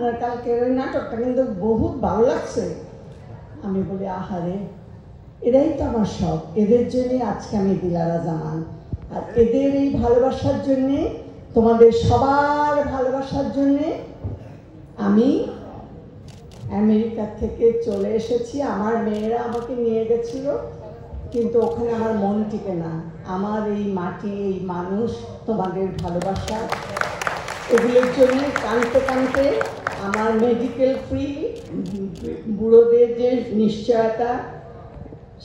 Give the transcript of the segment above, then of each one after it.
আপনার কালকের ওই নাটকটা কিন্তু বহুত ভালো লাগছে। আমি বলি আহারে, এরাই তো আমার সব, এদের জন্যে আজকে আমি দিলারা জামান। আর এদের এই ভালোবাসার জন্যে, তোমাদের সবার ভালোবাসার জন্যে আমি আমেরিকা থেকে চলে এসেছি। আমার মেয়েরা আমাকে নিয়ে গেছিল, কিন্তু ওখানে আমার মন টিকে না। আমার এই মাটি, এই মানুষ, তোমাদের ভালোবাসা, এগুলোর জন্য কানতে কানতে আমার মেডিকেল ফ্রি, বুড়োদের যে নিশ্চয়তা,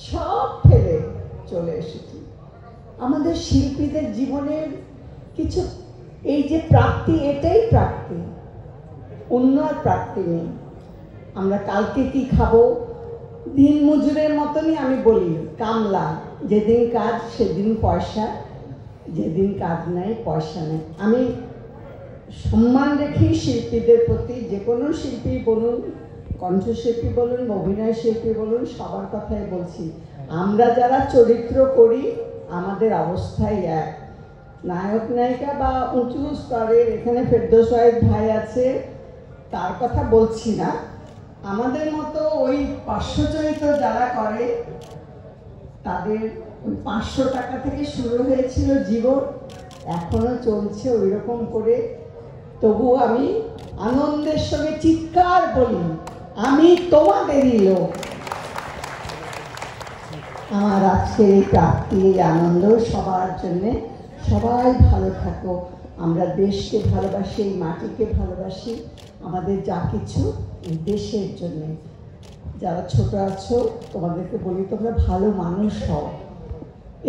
সব ফেলে চলে এসেছি। আমাদের শিল্পীদের জীবনের কিছু এই যে প্রাপ্তি, এটাই প্রাপ্তি, অন্য আর প্রাপ্তি নেই। আমরা কালকে কি খাবো, দিন মজুরের মতনই আমি বলি, কামলা, যেদিন কাজ সেদিন পয়সা, যেদিন কাজ নাই পয়সা নেই। আমি সম্মান রেখেই শিল্পীদের প্রতি, যে কোনো শিল্পী বলুন, কণ্ঠশিল্পী বলুন, অভিনয় শিল্পী বলুন, সবার কথাই বলছি, আমরা যারা চরিত্র করি আমাদের অবস্থাই এক। নায়ক নায়িকা বা উঁচু স্তরের, এখানে ফেরদৌস ওয়াহিদ ভাই আছে, তার কথা বলছি না। আমাদের মতো ওই 500 চরিত্র যারা করে, তাদের 500 টাকা থেকে শুরু হয়েছিল জীবন, এখনো চলছে ওই রকম করে। তবু আমি আনন্দের সঙ্গে চিৎকার বলি, আমি তোমাদেরই লোক। আমার আজকের এই প্রাপ্তি, এই আনন্দ সবার জন্যে। সবাই ভালো থাকো, আমরা দেশকে ভালোবাসি, এই মাটিকে ভালোবাসি, আমাদের যা কিছু এই দেশের জন্যে। যারা ছোট আছো তোমাদেরকে বলি, তোমরা ভালো মানুষ হও।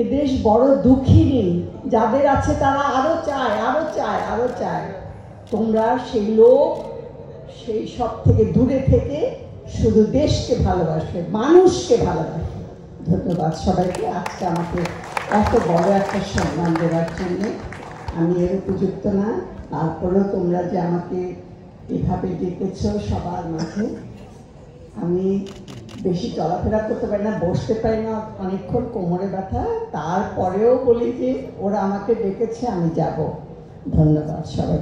এ দেশ বড় দুঃখিনী, যাদের আছে তারা আরো চায়, আরো চায়, আরো চায়। তোমরা সেই লোক, সেই সব থেকে দূরে থেকে শুধু দেশকে ভালোবাসবে, মানুষকে ভালোবাসবে। ধন্যবাদ সবাইকে আজকে আমাকে এত বড় একটা সম্মান দেওয়ার জন্য। আমি এর উপযুক্ত না, তারপরেও তোমরা যে আমাকে এভাবে ডেকেছ সবার মাঝে। আমি বেশি চলাফেরা করতে পারি না, বসতে পারি না অনেকক্ষণ, কোমরে ব্যথা, তারপরেও বলি যে ওরা আমাকে ডেকেছে, আমি যাব। ধন্যবাদ সবাই।